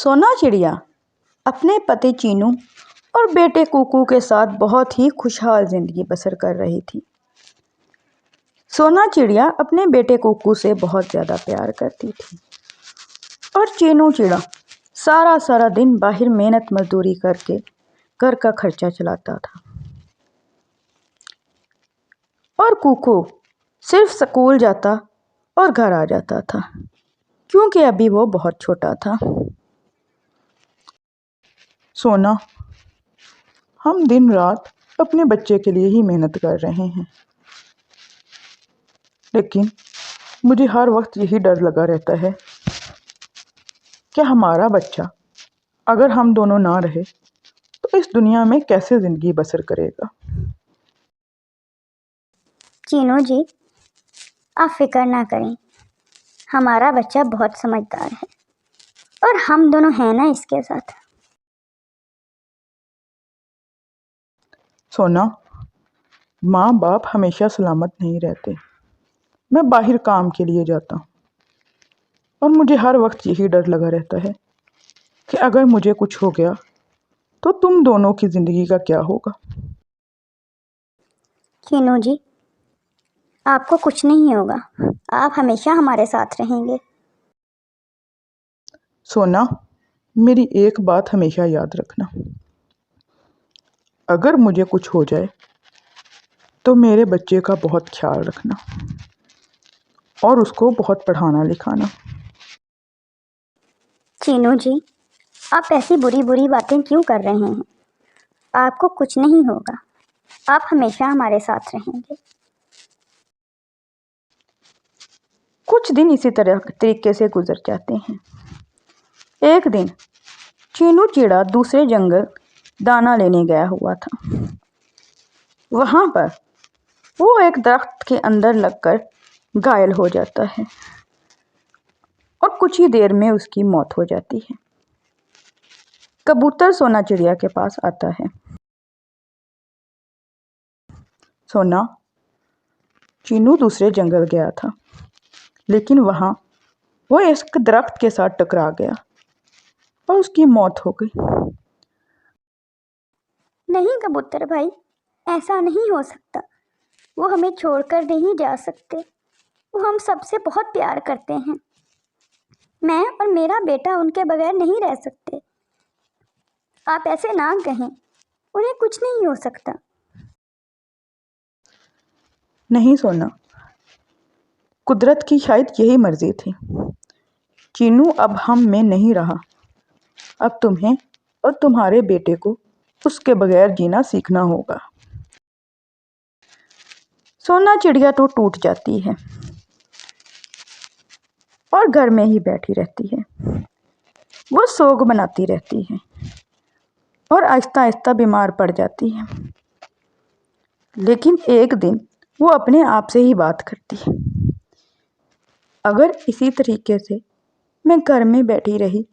सोना चिड़िया अपने पति चीनू और बेटे कुकू के साथ बहुत ही खुशहाल जिंदगी बसर कर रही थी। सोना चिड़िया अपने बेटे कुकू से बहुत ज़्यादा प्यार करती थी और चीनू चिड़ा सारा सारा दिन बाहर मेहनत मजदूरी करके घर का खर्चा चलाता था और कुकू सिर्फ स्कूल जाता और घर आ जाता था क्योंकि अभी वो बहुत छोटा था। सोना, हम दिन रात अपने बच्चे के लिए ही मेहनत कर रहे हैं, लेकिन मुझे हर वक्त यही डर लगा रहता है कि हमारा बच्चा अगर हम दोनों ना रहे तो इस दुनिया में कैसे ज़िंदगी बसर करेगा। चीनू जी, आप फिक्र ना करें, हमारा बच्चा बहुत समझदार है और हम दोनों हैं ना इसके साथ। सोना, माँ बाप हमेशा सलामत नहीं रहते। मैं बाहर काम के लिए जाता हूँ और मुझे हर वक्त यही डर लगा रहता है कि अगर मुझे कुछ हो गया तो तुम दोनों की ज़िंदगी का क्या होगा। चीनू जी, आपको कुछ नहीं होगा, आप हमेशा हमारे साथ रहेंगे। सोना, मेरी एक बात हमेशा याद रखना, अगर मुझे कुछ हो जाए तो मेरे बच्चे का बहुत ख्याल रखना और उसको बहुत पढ़ाना लिखाना। चीनू जी, आप ऐसी बुरी बुरी बातें क्यों कर रहे हैं? आपको कुछ नहीं होगा, आप हमेशा हमारे साथ रहेंगे। कुछ दिन इसी तरीके से गुजर जाते हैं। एक दिन चीनू चिड़ा दूसरे जंगल दाना लेने गया हुआ था। वहां पर वो एक दरख्त के अंदर लगकर घायल हो जाता है और कुछ ही देर में उसकी मौत हो जाती है। कबूतर सोना चिड़िया के पास आता है। सोना, चीनू दूसरे जंगल गया था, लेकिन वहाँ वो एक दरख्त के साथ टकरा गया और उसकी मौत हो गई। नहीं कबूतर भाई, ऐसा नहीं हो सकता। वो हमें छोड़कर नहीं जा सकते, वो हम सबसे बहुत प्यार करते हैं। मैं और मेरा बेटा उनके बगैर नहीं रह सकते। आप ऐसे ना कहें, उन्हें कुछ नहीं हो सकता। नहीं सोना, कुदरत की शायद यही मर्जी थी। चीनू अब हम में नहीं रहा, अब तुम्हें और तुम्हारे बेटे को उसके बगैर जीना सीखना होगा। सोना चिड़िया तो टूट जाती है और घर में ही बैठी रहती है। वो सोग बनाती रहती है और आहिस्ता आहिस्ता बीमार पड़ जाती है। लेकिन एक दिन वो अपने आप से ही बात करती है, अगर इसी तरीके से मैं घर में बैठी रही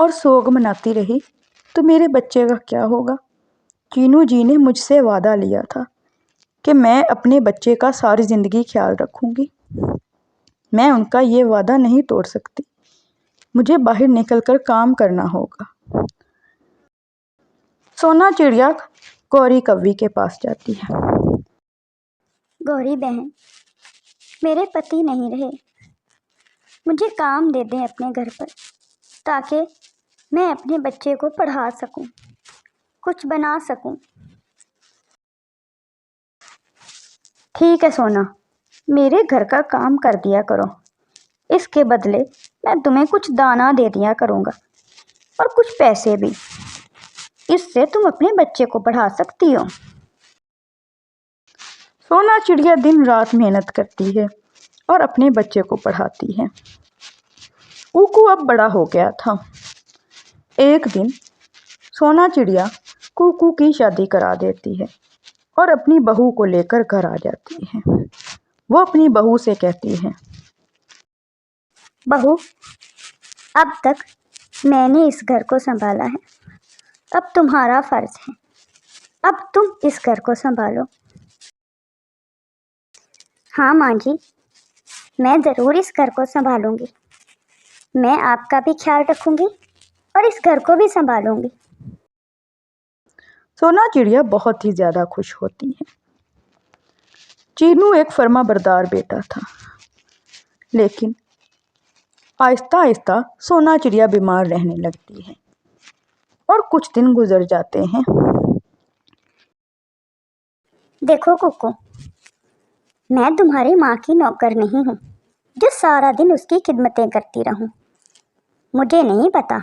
और सोग मनाती रही तो मेरे बच्चे का क्या होगा। चीनू जी ने मुझसे वादा लिया था कि मैं अपने बच्चे का सारी ज़िंदगी ख्याल रखूंगी। मैं उनका ये वादा नहीं तोड़ सकती, मुझे बाहर निकलकर काम करना होगा। सोना चिड़िया गौरी कव्वी के पास जाती है। गौरी बहन, मेरे पति नहीं रहे, मुझे काम दे दें अपने घर पर, ताकि मैं अपने बच्चे को पढ़ा सकूं, कुछ बना सकूं। ठीक है सोना, मेरे घर का काम कर दिया करो, इसके बदले मैं तुम्हें कुछ दाना दे दिया करूँगा और कुछ पैसे भी। इससे तुम अपने बच्चे को पढ़ा सकती हो। सोना चिड़िया दिन रात मेहनत करती है और अपने बच्चे को पढ़ाती है। कुकू अब बड़ा हो गया था। एक दिन सोना चिड़िया कुकू की शादी करा देती है और अपनी बहू को लेकर घर आ जाती है। वो अपनी बहू से कहती है, बहू, अब तक मैंने इस घर को संभाला है, अब तुम्हारा फर्ज है, अब तुम इस घर को संभालो। हाँ माँ जी, मैं ज़रूर इस घर को संभालूंगी। मैं आपका भी ख्याल रखूंगी और इस घर को भी संभालूंगी। सोना चिड़िया बहुत ही ज़्यादा खुश होती है। चीनू एक फर्माबरदार बेटा था, लेकिन आहिस्ता आहिस्ता सोना चिड़िया बीमार रहने लगती है और कुछ दिन गुजर जाते हैं। देखो कुकू, मैं तुम्हारी माँ की नौकर नहीं हूँ जो सारा दिन उसकी खिदमतें करती रहूँ। मुझे नहीं पता,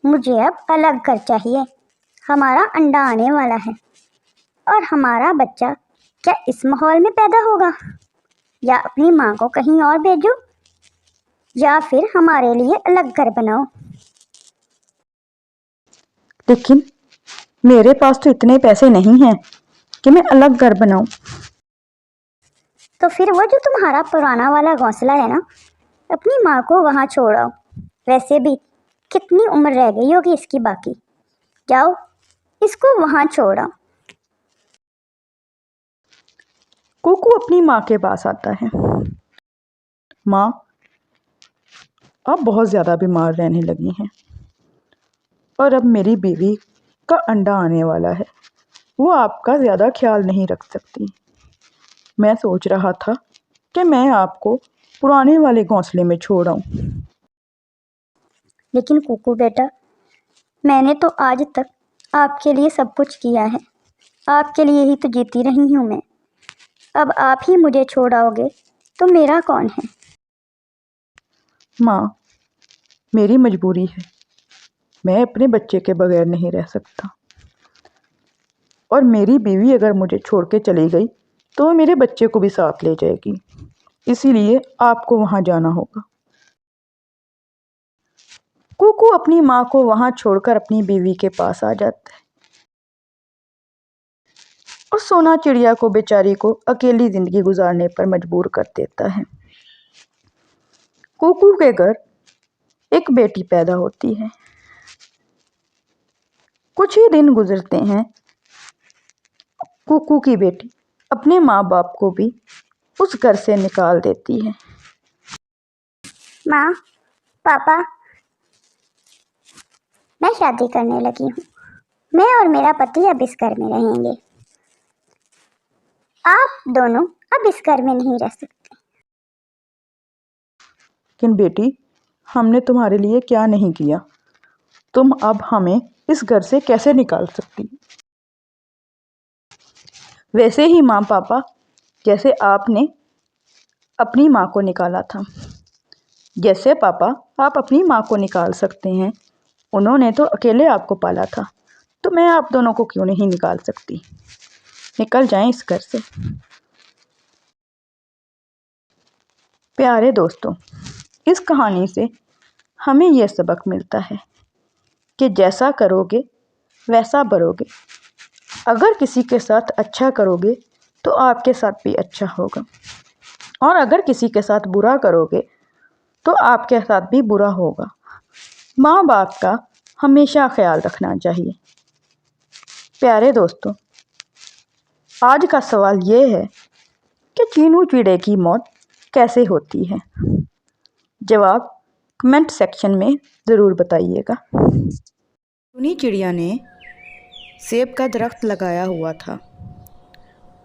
मुझे अब अलग घर चाहिए। हमारा अंडा आने वाला है और हमारा बच्चा क्या इस माहौल में पैदा होगा, या अपनी माँ को कहीं और भेजो, या फिर हमारे लिए अलग घर बनाओ। लेकिन मेरे पास तो इतने पैसे नहीं हैं कि मैं अलग घर बनाऊं। तो फिर वो जो तुम्हारा पुराना वाला घोंसला है ना, अपनी माँ को वहाँ छोड़ आओ। वैसे भी कितनी उम्र रह गई होगी इसकी बाकी। जाओ, इसको वहाँ छोड़ आओ। कुकू अपनी माँ के पास आता है। माँ, आप बहुत ज़्यादा बीमार रहने लगी हैं और अब मेरी बीवी का अंडा आने वाला है। वो आपका ज़्यादा ख्याल नहीं रख सकती। मैं सोच रहा था कि मैं आपको पुराने वाले घोंसले में छोड़ आऊँ। लेकिन कुकू बेटा, मैंने तो आज तक आपके लिए सब कुछ किया है। आपके लिए ही तो जीती रही हूँ मैं। अब आप ही मुझे छोड़ आओगे तो मेरा कौन है? माँ, मेरी मजबूरी है। मैं अपने बच्चे के बगैर नहीं रह सकता और मेरी बीवी अगर मुझे छोड़ के चली गई तो वो मेरे बच्चे को भी साथ ले जाएगी। इसीलिए आपको वहाँ जाना होगा। कुकू अपनी माँ को वहाँ छोड़कर अपनी बीवी के पास आ जाता है और सोना चिड़िया को बेचारी को अकेली जिंदगी गुजारने पर मजबूर कर देता है। कुकू के घर एक बेटी पैदा होती है। कुछ ही दिन गुजरते हैं, कुकू की बेटी अपने माँ बाप को भी उस घर से निकाल देती है। माँ, पापा, मैं शादी करने लगी हूँ। मैं और मेरा पति अब इस घर में रहेंगे। आप दोनों अब इस घर में नहीं रह सकते। लेकिन बेटी, हमने तुम्हारे लिए क्या नहीं किया? तुम अब हमें इस घर से कैसे निकाल सकती? वैसे ही माँ पापा, जैसे आपने अपनी माँ को निकाला था, जैसे पापा आप अपनी माँ को निकाल सकते हैं, उन्होंने तो अकेले आपको पाला था, तो मैं आप दोनों को क्यों नहीं निकाल सकती? निकल जाएं इस घर से। प्यारे दोस्तों, इस कहानी से हमें यह सबक मिलता है कि जैसा करोगे वैसा भरोगे। अगर किसी के साथ अच्छा करोगे तो आपके साथ भी अच्छा होगा, और अगर किसी के साथ बुरा करोगे तो आपके साथ भी बुरा होगा। माँ बाप का हमेशा ख्याल रखना चाहिए। प्यारे दोस्तों, आज का सवाल ये है कि चीनू चिड़े की मौत कैसे होती है? जवाब कमेंट सेक्शन में ज़रूर बताइएगा। टुनी चिड़िया ने सेब का दरख्त लगाया हुआ था।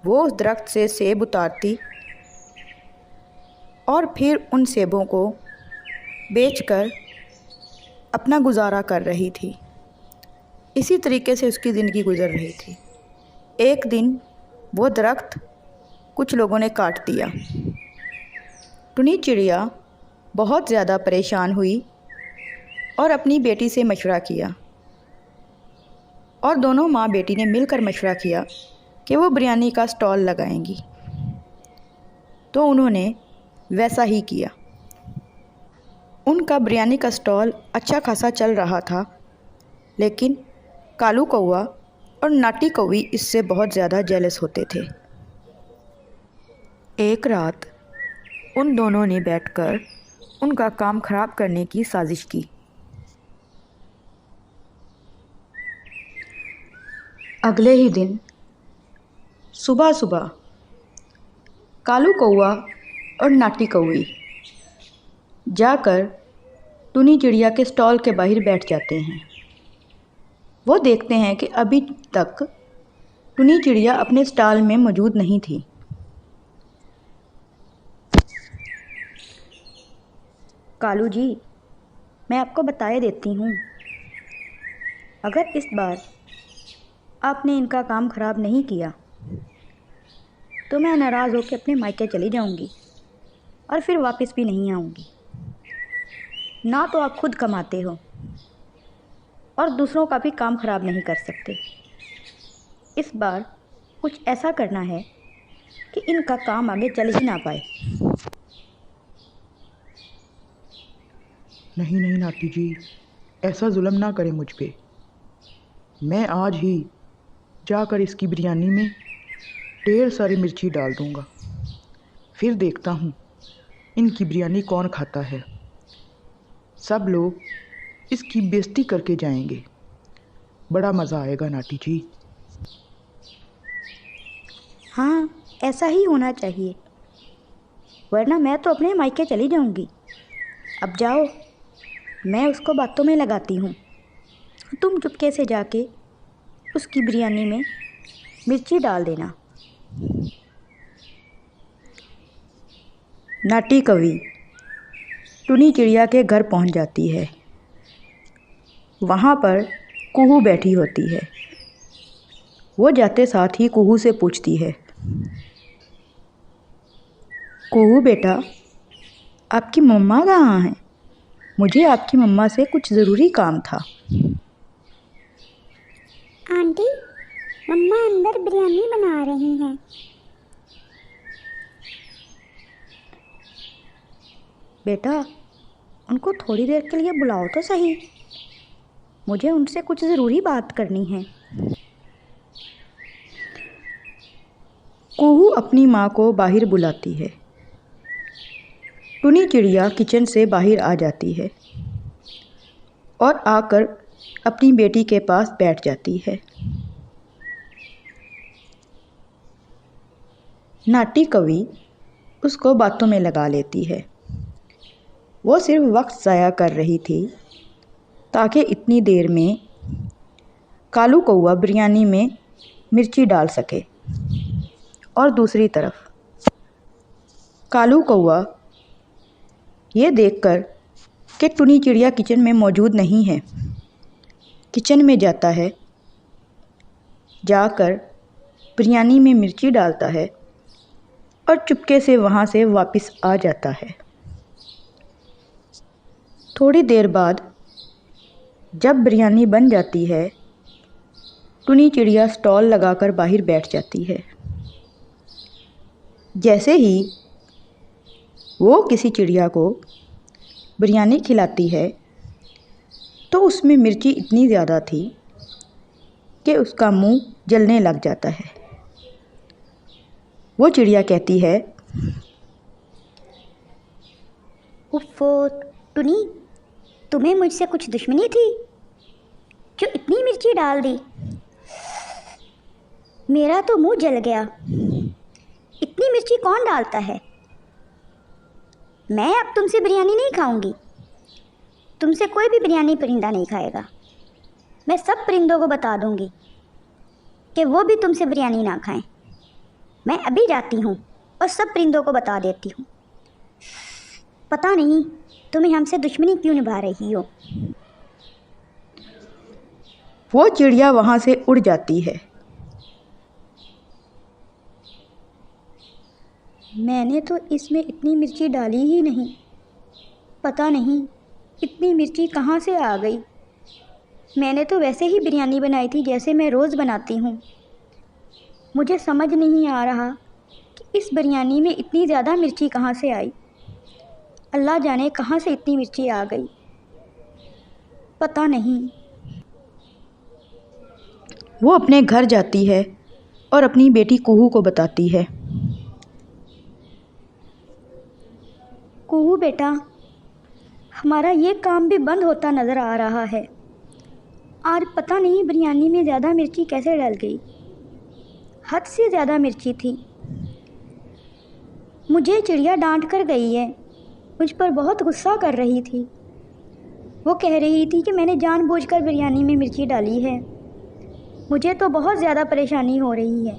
वो उस दरख्त से सेब उतारती और फिर उन सेबों को बेचकर अपना गुजारा कर रही थी। इसी तरीके से उसकी ज़िंदगी गुजर रही थी। एक दिन वो दरख्त कुछ लोगों ने काट दिया। टुनी चिड़िया बहुत ज़्यादा परेशान हुई और अपनी बेटी से मशवरा किया, और दोनों माँ बेटी ने मिलकर मशवरा किया कि वो बिरयानी का स्टॉल लगाएंगी। तो उन्होंने वैसा ही किया। उनका बिरयानी का स्टॉल अच्छा खासा चल रहा था, लेकिन कालू कौवा और नाटी कौवी इससे बहुत ज़्यादा जेलस होते थे। एक रात उन दोनों ने बैठकर उनका काम ख़राब करने की साजिश की। अगले ही दिन सुबह सुबह कालू कौवा और नाटी कौवी जाकर टुनी चिड़िया के स्टॉल के बाहर बैठ जाते हैं। वो देखते हैं कि अभी तक टुनी चिड़िया अपने स्टॉल में मौजूद नहीं थी। कालू जी, मैं आपको बताए देती हूँ, अगर इस बार आपने इनका काम ख़राब नहीं किया तो मैं नाराज़ होकर अपने मायके चली जाऊँगी और फिर वापस भी नहीं आऊँगी। ना तो आप खुद कमाते हो और दूसरों का भी काम ख़राब नहीं कर सकते। इस बार कुछ ऐसा करना है कि इनका काम आगे चल ही ना पाए। नहीं नहीं नाती जी, ऐसा जुल्म ना करें मुझ पे। मैं आज ही जाकर इसकी बिरयानी में ढेर सारी मिर्ची डाल दूँगा। फिर देखता हूँ इनकी बिरयानी कौन खाता है। सब लोग इसकी बेइज्जती करके जाएंगे। बड़ा मज़ा आएगा नाती जी। हाँ, ऐसा ही होना चाहिए, वरना मैं तो अपने मायके चली जाऊँगी। अब जाओ, मैं उसको बातों में लगाती हूँ। तुम चुपके से जाके उसकी बिरयानी में मिर्ची डाल देना। नाटी कवि टुनी चिड़िया के घर पहुँच जाती है। वहाँ पर कुहू बैठी होती है। वो जाते साथ ही कुहू से पूछती है, कुहू बेटा, आपकी मम्मा कहाँ हैं? मुझे आपकी मम्मा से कुछ ज़रूरी काम था। आंटी, मम्मा अंदर बिरयानी बना रही हैं। बेटा, उनको थोड़ी देर के लिए बुलाओ तो सही, मुझे उनसे कुछ ज़रूरी बात करनी है। कुहू अपनी माँ को बाहर बुलाती है। टुनी चिड़िया किचन से बाहर आ जाती है और आकर अपनी बेटी के पास बैठ जाती है। नाटी कवि उसको बातों में लगा लेती है। वो सिर्फ वक्त ज़ाया कर रही थी ताकि इतनी देर में कालू कौआ बिरयानी में मिर्ची डाल सके। और दूसरी तरफ कालू कौआ ये देखकर कि टुनी चिड़िया किचन में मौजूद नहीं है, किचन में जाता है, जाकर बिरयानी में मिर्ची डालता है और चुपके से वहाँ से वापस आ जाता है। थोड़ी देर बाद जब बिरयानी बन जाती है, टुनी चिड़िया स्टॉल लगाकर बाहर बैठ जाती है। जैसे ही वो किसी चिड़िया को बिरयानी खिलाती है तो उसमें मिर्ची इतनी ज़्यादा थी कि उसका मुंह जलने लग जाता है। वो चिड़िया कहती है, उफ़ो टुनी, तुम्हें मुझसे कुछ दुश्मनी थी जो इतनी मिर्ची डाल दी? मेरा तो मुंह जल गया। इतनी मिर्ची कौन डालता है? मैं अब तुमसे बिरयानी नहीं खाऊंगी। तुमसे कोई भी बिरयानी परिंदा नहीं खाएगा। मैं सब परिंदों को बता दूंगी कि वो भी तुमसे बिरयानी ना खाएं। मैं अभी जाती हूँ और सब परिंदों को बता देती हूँ। पता नहीं तुम्हें हमसे दुश्मनी क्यों निभा रही हो। वो चिड़िया वहाँ से उड़ जाती है। मैंने तो इसमें इतनी मिर्ची डाली ही नहीं, पता नहीं इतनी मिर्ची कहाँ से आ गई। मैंने तो वैसे ही बिरयानी बनाई थी जैसे मैं रोज़ बनाती हूँ। मुझे समझ नहीं आ रहा कि इस बिरयानी में इतनी ज़्यादा मिर्ची कहाँ से आई। अल्लाह जाने कहाँ से इतनी मिर्ची आ गई, पता नहीं। वो अपने घर जाती है और अपनी बेटी कुहू को बताती है, कुहू बेटा, हमारा ये काम भी बंद होता नज़र आ रहा है। आज पता नहीं बिरयानी में ज़्यादा मिर्ची कैसे डल गई। हद से ज़्यादा मिर्ची थी। मुझे चिड़िया डांट कर गई है, मुझ पर बहुत गुस्सा कर रही थी। वो कह रही थी कि मैंने जानबूझकर बिरयानी में मिर्ची डाली है। मुझे तो बहुत ज़्यादा परेशानी हो रही है।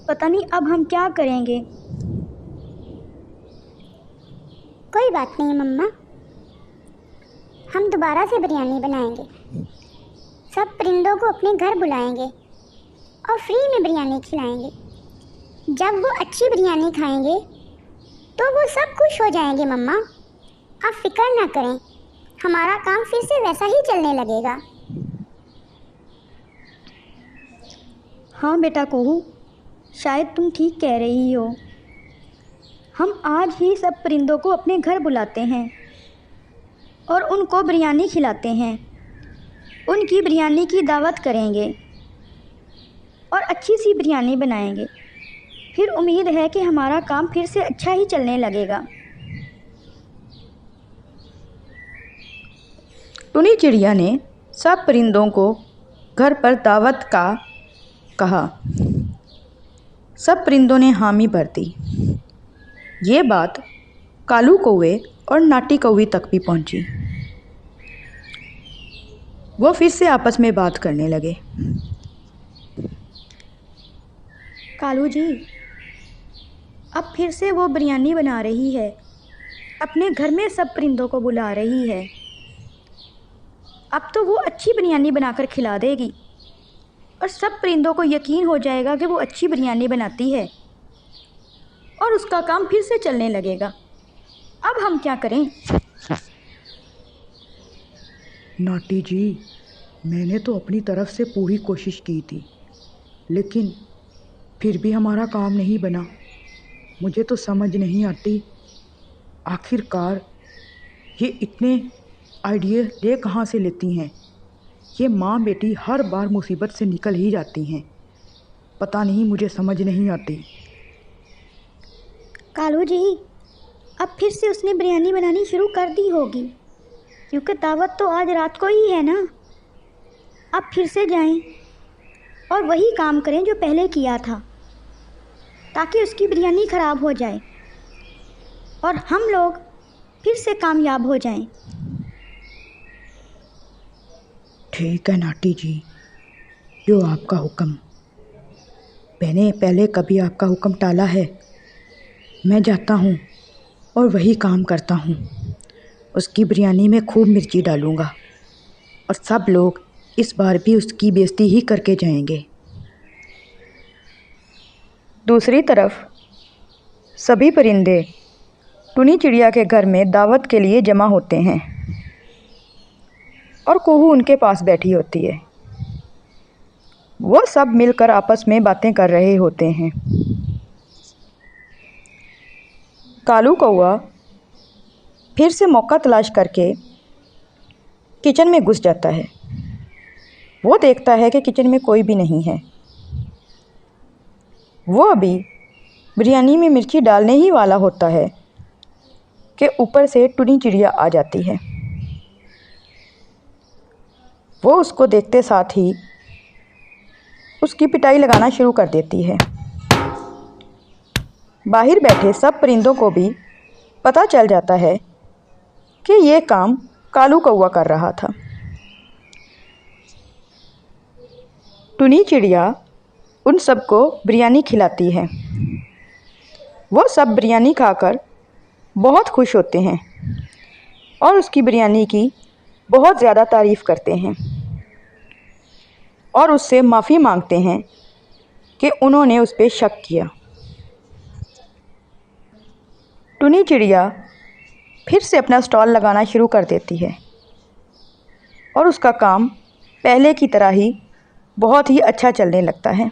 पता नहीं अब हम क्या करेंगे। कोई बात नहीं मम्मा, हम दोबारा से बिरयानी बनाएंगे। सब परिंदों को अपने घर बुलाएंगे और फ्री में बिरयानी खिलाएंगे। जब वो अच्छी बिरयानी खाएंगे तो वो सब खुश हो जाएंगे। मम्मा आप फिक्र ना करें, हमारा काम फिर से वैसा ही चलने लगेगा। हाँ बेटा कोहू, शायद तुम ठीक कह रही हो। हम आज ही सब परिंदों को अपने घर बुलाते हैं और उनको बिरयानी खिलाते हैं। उनकी बिरयानी की दावत करेंगे और अच्छी सी बिरयानी बनाएंगे। फिर उम्मीद है कि हमारा काम फिर से अच्छा ही चलने लगेगा। टुनी चिड़िया ने सब परिंदों को घर पर दावत का कहा। सब परिंदों ने हामी भर दी। ये बात कालू कौवे और नाटी कौवी तक भी पहुंची। वो फिर से आपस में बात करने लगे। कालू जी, अब फिर से वो बिरयानी बना रही है, अपने घर में सब परिंदों को बुला रही है। अब तो वो अच्छी बिरयानी बनाकर खिला देगी और सब परिंदों को यकीन हो जाएगा कि वो अच्छी बिरयानी बनाती है और उसका काम फिर से चलने लगेगा। अब हम क्या करें? नाटी जी, मैंने तो अपनी तरफ से पूरी कोशिश की थी, लेकिन फिर भी हमारा काम नहीं बना। मुझे तो समझ नहीं आती आखिरकार ये इतने आइडिया ये कहाँ से लेती हैं। ये माँ बेटी हर बार मुसीबत से निकल ही जाती हैं। पता नहीं, मुझे समझ नहीं आती। कालू जी, अब फिर से उसने बिरयानी बनानी शुरू कर दी होगी, क्योंकि दावत तो आज रात को ही है ना। अब फिर से जाएं और वही काम करें जो पहले किया था, ताकि उसकी बिरयानी ख़राब हो जाए और हम लोग फिर से कामयाब हो जाएं। ठीक है नाटी जी, जो आपका हुक्म। मैंने पहले कभी आपका हुक्म टाला है? मैं जाता हूँ और वही काम करता हूँ। उसकी बिरयानी में खूब मिर्ची डालूँगा और सब लोग इस बार भी उसकी बेइज्जती ही करके जाएंगे। दूसरी तरफ सभी परिंदे टुनी चिड़िया के घर में दावत के लिए जमा होते हैं और कोहू उनके पास बैठी होती है। वो सब मिलकर आपस में बातें कर रहे होते हैं। कालू कौवा फिर से मौका तलाश करके किचन में घुस जाता है। वो देखता है कि किचन में कोई भी नहीं है। वो अभी बिरयानी में मिर्ची डालने ही वाला होता है कि ऊपर से टुनी चिड़िया आ जाती है। वो उसको देखते साथ ही उसकी पिटाई लगाना शुरू कर देती है। बाहर बैठे सब परिंदों को भी पता चल जाता है कि ये काम कालू कौवा कर रहा था। टुनी चिड़िया उन सबको बिरयानी खिलाती है। वो सब बिरयानी खाकर बहुत खुश होते हैं और उसकी बिरयानी की बहुत ज़्यादा तारीफ़ करते हैं और उससे माफ़ी मांगते हैं कि उन्होंने उस पर शक किया। टुनी चिड़िया फिर से अपना स्टॉल लगाना शुरू कर देती है और उसका काम पहले की तरह ही बहुत ही अच्छा चलने लगता है।